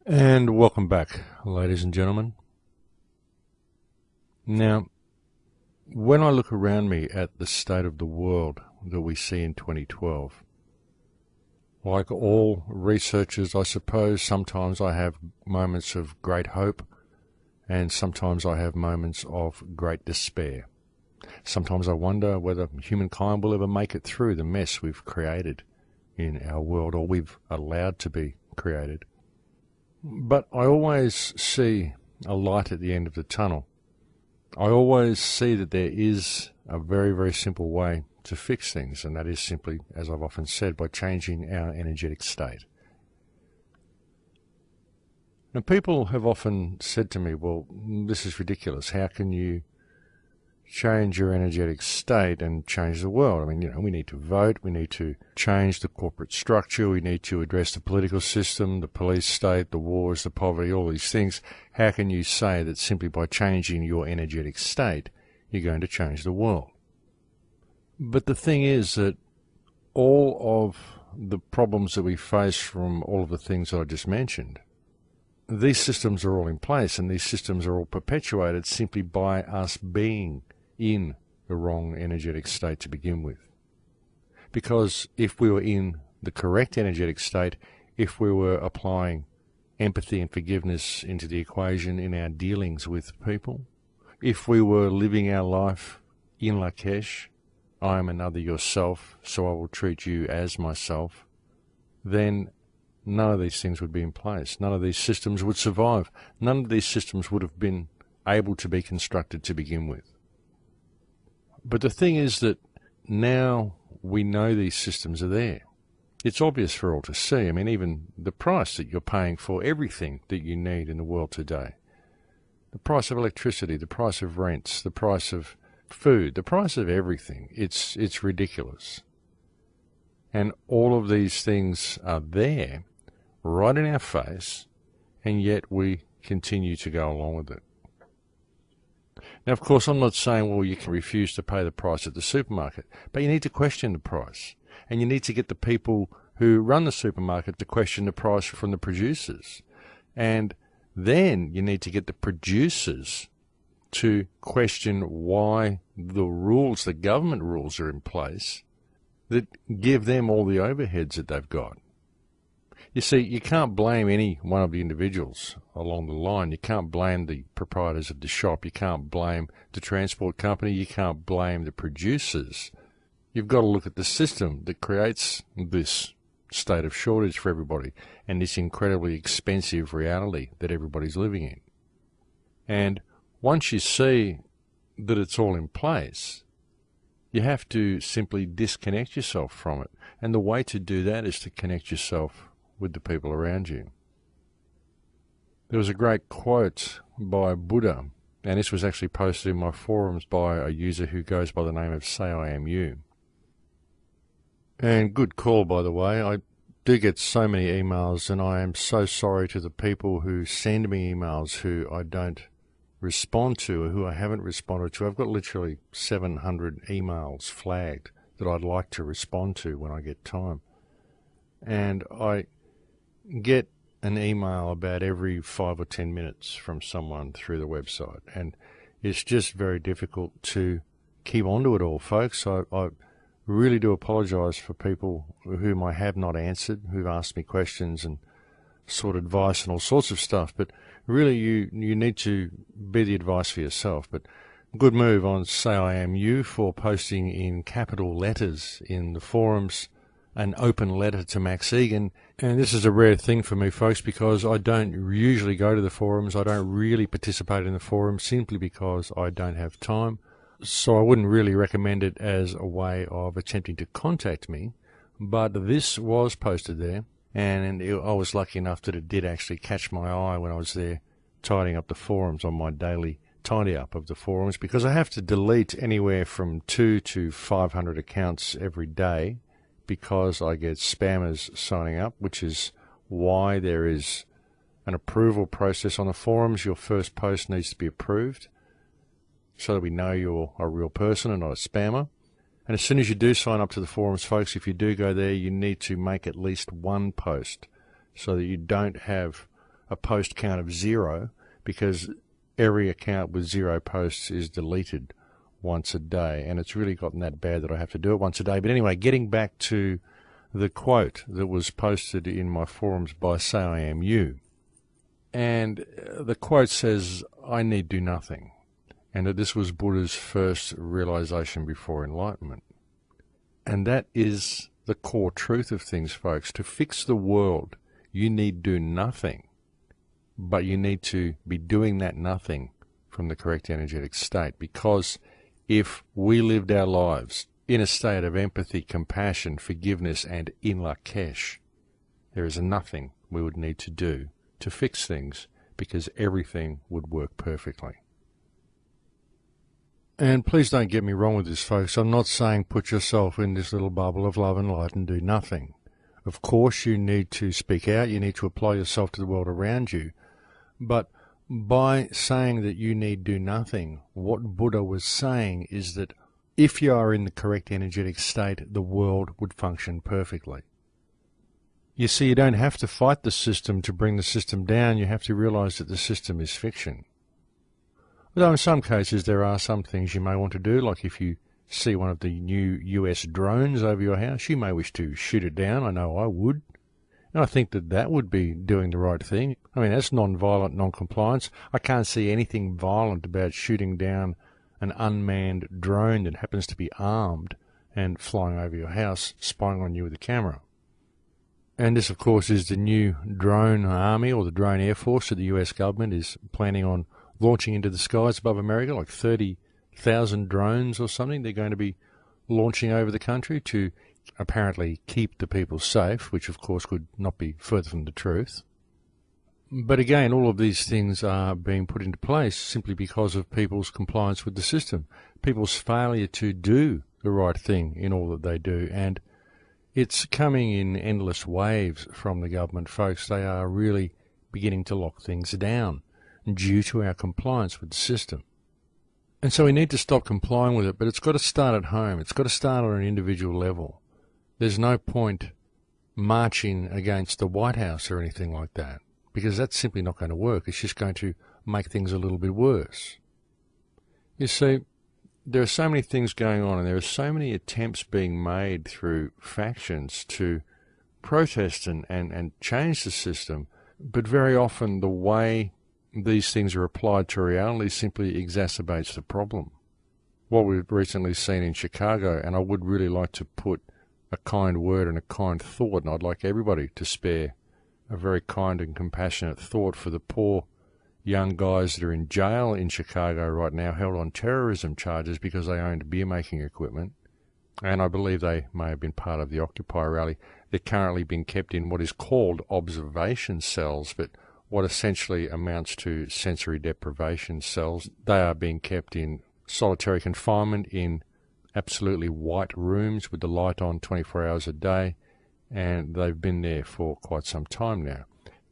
And welcome back, ladies and gentlemen. Now, when I look around me at the state of the world that we see in 2012, like all researchers, I suppose, sometimes I have moments of great hope and sometimes I have moments of great despair. Sometimes I wonder whether humankind will ever make it through the mess we've created in our world, or we've allowed to be created. But I always see a light at the end of the tunnel. I always see that there is a very, very simple way to fix things, and that is simply, as I've often said, by changing our energetic state. Now, people have often said to me, well, this is ridiculous. How can you change your energetic state and change the world? I mean, we need to vote, we need to change the corporate structure, we need to address the political system, the police state, the wars, the poverty, all these things. How can you say that simply by changing your energetic state, you're going to change the world? But the thing is that all of the problems that we face from all of the things that I just mentioned, these systems are all in place, and these systems are all perpetuated simply by us being in the wrong energetic state to begin with. Because if we were in the correct energetic state, if we were applying empathy and forgiveness into the equation in our dealings with people, if we were living our life in Lakesh, I am another yourself, so I will treat you as myself, then none of these things would be in place. None of these systems would survive. None of these systems would have been able to be constructed to begin with. But the thing is that now we know these systems are there. It's obvious for all to see. I mean, even the price that you're paying for everything that you need in the world today. The price of electricity, the price of rents, the price of food, the price of everything. It's ridiculous. And all of these things are there, right in our face, and yet we continue to go along with it. Now, of course, I'm not saying, well, you can refuse to pay the price at the supermarket, but you need to question the price. And you need to get the people who run the supermarket to question the price from the producers. And then you need to get the producers to question why the rules, the government rules, are in place that give them all the overheads that they've got. You see, you can't blame any one of the individuals along the line. You can't blame the proprietors of the shop. You can't blame the transport company. You can't blame the producers. You've got to look at the system that creates this state of shortage for everybody and this incredibly expensive reality that everybody's living in. And once you see that it's all in place, you have to simply disconnect yourself from it. And the way to do that is to connect yourself with the people around you. There was a great quote by Buddha, and this was actually posted in my forums by a user who goes by the name of Say I Am You. And good call, by the way. I do get so many emails, and I am so sorry to the people who send me emails who I don't respond to or who I haven't responded to. I've got literally 700 emails flagged that I'd like to respond to when I get time. And I get an email about every 5 or 10 minutes from someone through the website, and it's just very difficult to keep onto it all, folks. I really do apologise for people whom I have not answered, who've asked me questions and sought advice and all sorts of stuff, but really you need to be the advice for yourself. But good move on Say I Am You for posting in capital letters in the forums an open letter to Max Igan. And this is a rare thing for me, folks, because I don't usually go to the forums. I don't really participate in the forums simply because I don't have time. So I wouldn't really recommend it as a way of attempting to contact me. But this was posted there, and I was lucky enough that it did actually catch my eye when I was there tidying up the forums on my daily tidy up of the forums, because I have to delete anywhere from 200 to 500 accounts every day, because I get spammers signing up, which is why there is an approval process on the forums. Your first post needs to be approved so that we know you're a real person and not a spammer. And as soon as you do sign up to the forums, folks, if you do go there, you need to make at least one post so that you don't have a post count of 0, because every account with 0 posts is deleted once a day, and it's really gotten that bad that I have to do it once a day. But anyway, getting back to the quote that was posted in my forums by Say I Am You, and the quote says, "I need do nothing," and that this was Buddha's first realization before enlightenment. And that is the core truth of things, folks. To fix the world, you need do nothing, but you need to be doing that nothing from the correct energetic state, because if we lived our lives in a state of empathy, compassion, forgiveness, and in lakesh, there is nothing we would need to do to fix things, because everything would work perfectly. And please don't get me wrong with this, folks. I'm not saying put yourself in this little bubble of love and light and do nothing. Of course, you need to speak out. You need to apply yourself to the world around you. But by saying that you need do nothing, what Buddha was saying is that if you are in the correct energetic state, the world would function perfectly. You see, you don't have to fight the system to bring the system down. You have to realize that the system is fiction. Although in some cases there are some things you may want to do, like if you see one of the new US drones over your house, you may wish to shoot it down. I know I would. And I think that that would be doing the right thing. I mean, that's non-violent non-compliance. I can't see anything violent about shooting down an unmanned drone that happens to be armed and flying over your house, spying on you with a camera. And this, of course, is the new drone army, or the drone air force that the US government is planning on launching into the skies above America, like 30,000 drones or something. They're going to be launching over the country to apparently keep the people safe, which of course could not be further from the truth. But again, all of these things are being put into place simply because of people's compliance with the system, people's failure to do the right thing in all that they do. And it's coming in endless waves from the government, folks. They are really beginning to lock things down due to our compliance with the system. And so we need to stop complying with it, but it's got to start at home. It's got to start on an individual level. There's no point marching against the White House or anything like that, because that's simply not going to work. It's just going to make things a little bit worse. You see, there are so many things going on, and there are so many attempts being made through factions to protest and change the system, but very often the way these things are applied to reality simply exacerbates the problem. What we've recently seen in Chicago, and I would really like to put a kind word and a kind thought, and I'd like everybody to spare a very kind and compassionate thought for the poor young guys that are in jail in Chicago right now, held on terrorism charges because they owned beer-making equipment, and I believe they may have been part of the Occupy rally. They're currently being kept in what is called observation cells, but what essentially amounts to sensory deprivation cells. They are being kept in solitary confinement in absolutely white rooms with the light on 24 hours a day, and they've been there for quite some time now.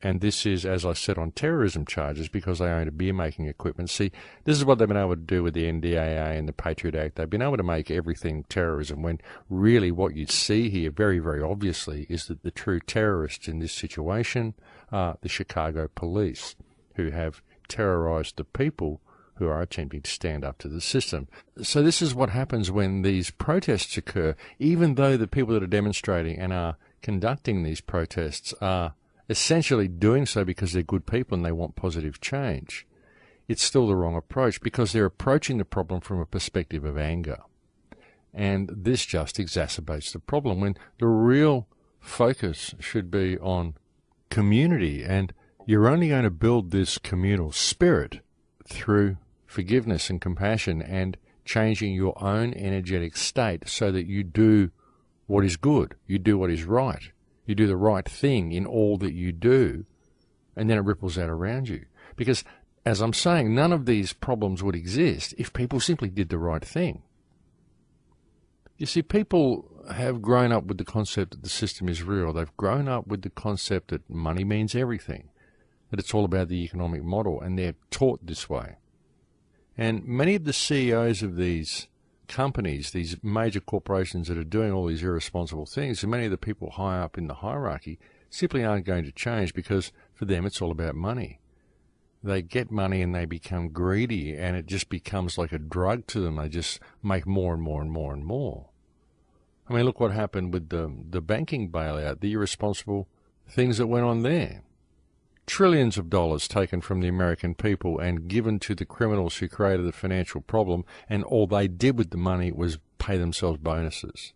And this is, as I said, on terrorism charges because they own a beer-making equipment. See, this is what they've been able to do with the NDAA and the Patriot Act. They've been able to make everything terrorism, when really what you see here very, very obviously is that the true terrorists in this situation are the Chicago police, who have terrorized the people who are attempting to stand up to the system. So this is what happens when these protests occur. Even though the people that are demonstrating and are conducting these protests are essentially doing so because they're good people and they want positive change, it's still the wrong approach, because they're approaching the problem from a perspective of anger. And this just exacerbates the problem, when the real focus should be on community, and you're only going to build this communal spirit through forgiveness and compassion and changing your own energetic state so that you do what is good, you do what is right. You do the right thing in all that you do, and then it ripples out around you. Because, as I'm saying, none of these problems would exist if people simply did the right thing. You see, people have grown up with the concept that the system is real. They've grown up with the concept that money means everything, that it's all about the economic model, and they're taught this way. And many of the CEOs of these companies, these major corporations that are doing all these irresponsible things, and many of the people high up in the hierarchy simply aren't going to change, because For them, it's all about money. They get money and they become greedy, and it just becomes like a drug to them. They just make more and more and more and more. I mean, look what happened with the banking bailout, the irresponsible things that went on there. Trillions of dollars taken from the American people and given to the criminals who created the financial problem, and all they did with the money was pay themselves bonuses.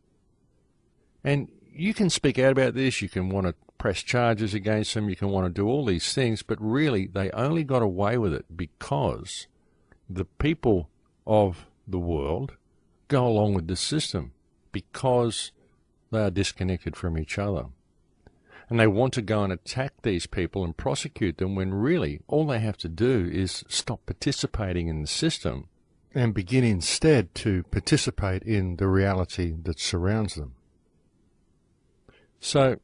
And you can speak out about this, you can want to press charges against them, you can want to do all these things, but really they only got away with it because the people of the world go along with the system, because they are disconnected from each other. And they want to go and attack these people and prosecute them when really all they have to do is stop participating in the system and begin instead to participate in the reality that surrounds them. So,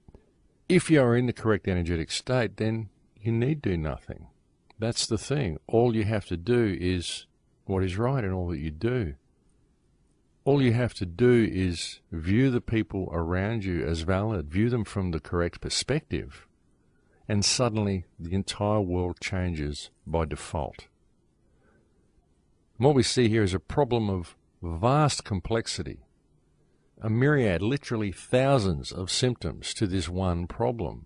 if you are in the correct energetic state, then you need do nothing. That's the thing. All you have to do is what is right in all that you do. All you have to do is view the people around you as valid, view them from the correct perspective, and suddenly the entire world changes by default. And what we see here is a problem of vast complexity. A myriad, literally thousands of symptoms to this one problem,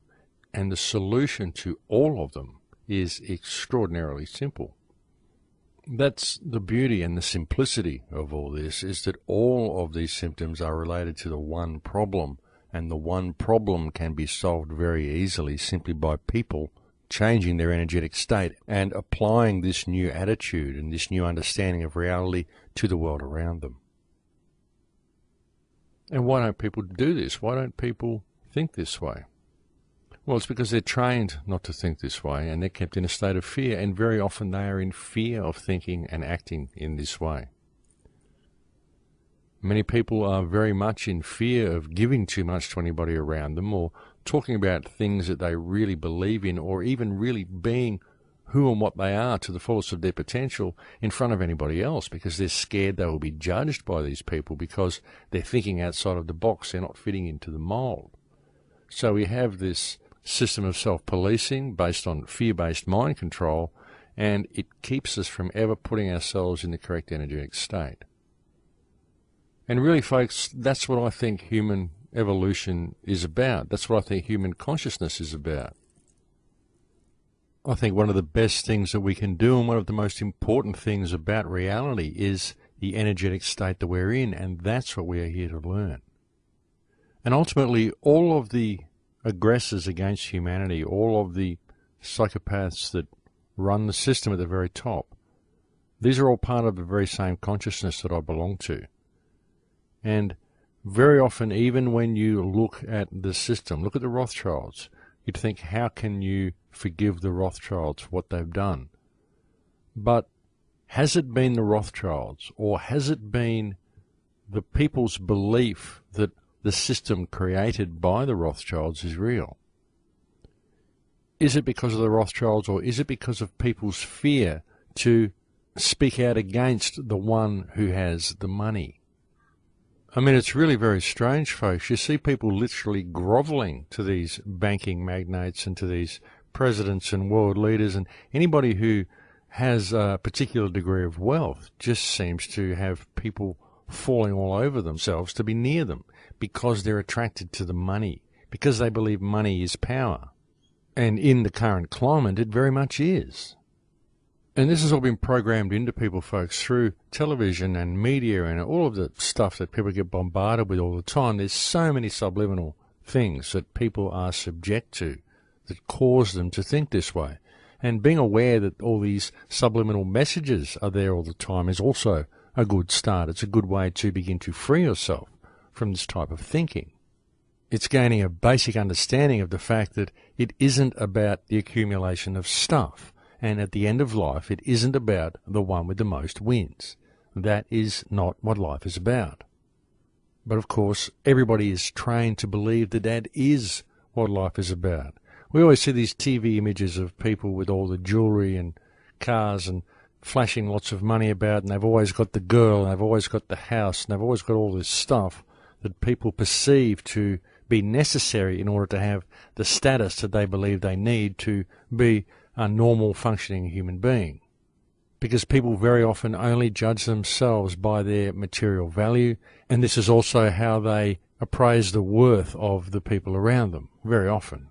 and the solution to all of them is extraordinarily simple. That's the beauty and the simplicity of all this, is that all of these symptoms are related to the one problem, and the one problem can be solved very easily simply by people changing their energetic state and applying this new attitude and this new understanding of reality to the world around them. And why don't people do this? Why don't people think this way? Well, it's because they're trained not to think this way, and they're kept in a state of fear, and very often they are in fear of thinking and acting in this way. Many people are very much in fear of giving too much to anybody around them, or talking about things that they really believe in, or even really being who and what they are to the fullest of their potential in front of anybody else, because they're scared they will be judged by these people because they're thinking outside of the box, they're not fitting into the mold. So we have this system of self-policing based on fear-based mind control, and it keeps us from ever putting ourselves in the correct energetic state. And really, folks, that's what I think human evolution is about. That's what I think human consciousness is about. I think one of the best things that we can do, and one of the most important things about reality, is the energetic state that we're in, and that's what we are here to learn. And ultimately, all of the aggressors against humanity, all of the psychopaths that run the system at the very top, these are all part of the very same consciousness that I belong to. And very often, even when you look at the system, look at the Rothschilds, you'd think, how can you forgive the Rothschilds for what they've done? But has it been the Rothschilds, or has it been the people's belief that the system created by the Rothschilds is real? Is it because of the Rothschilds, or is it because of people's fear to speak out against the one who has the money? I mean, it's really very strange, folks. You see people literally grovelling to these banking magnates and to these presidents and world leaders, and anybody who has a particular degree of wealth just seems to have people falling all over themselves to be near them because they're attracted to the money, because they believe money is power. And in the current climate, it very much is. And this has all been programmed into people, folks, through television and media and all of the stuff that people get bombarded with all the time. There's so many subliminal things that people are subject to that cause them to think this way. And being aware that all these subliminal messages are there all the time is also a good start. It's a good way to begin to free yourself from this type of thinking. It's gaining a basic understanding of the fact that it isn't about the accumulation of stuff. And at the end of life, it isn't about the one with the most wins. That is not what life is about. But of course, everybody is trained to believe that that is what life is about. We always see these TV images of people with all the jewelry and cars and flashing lots of money about, and they've always got the girl, and they've always got the house, and they've always got all this stuff that people perceive to be necessary in order to have the status that they believe they need to be a normal functioning human being. Because people very often only judge themselves by their material value, and this is also how they appraise the worth of the people around them, very often.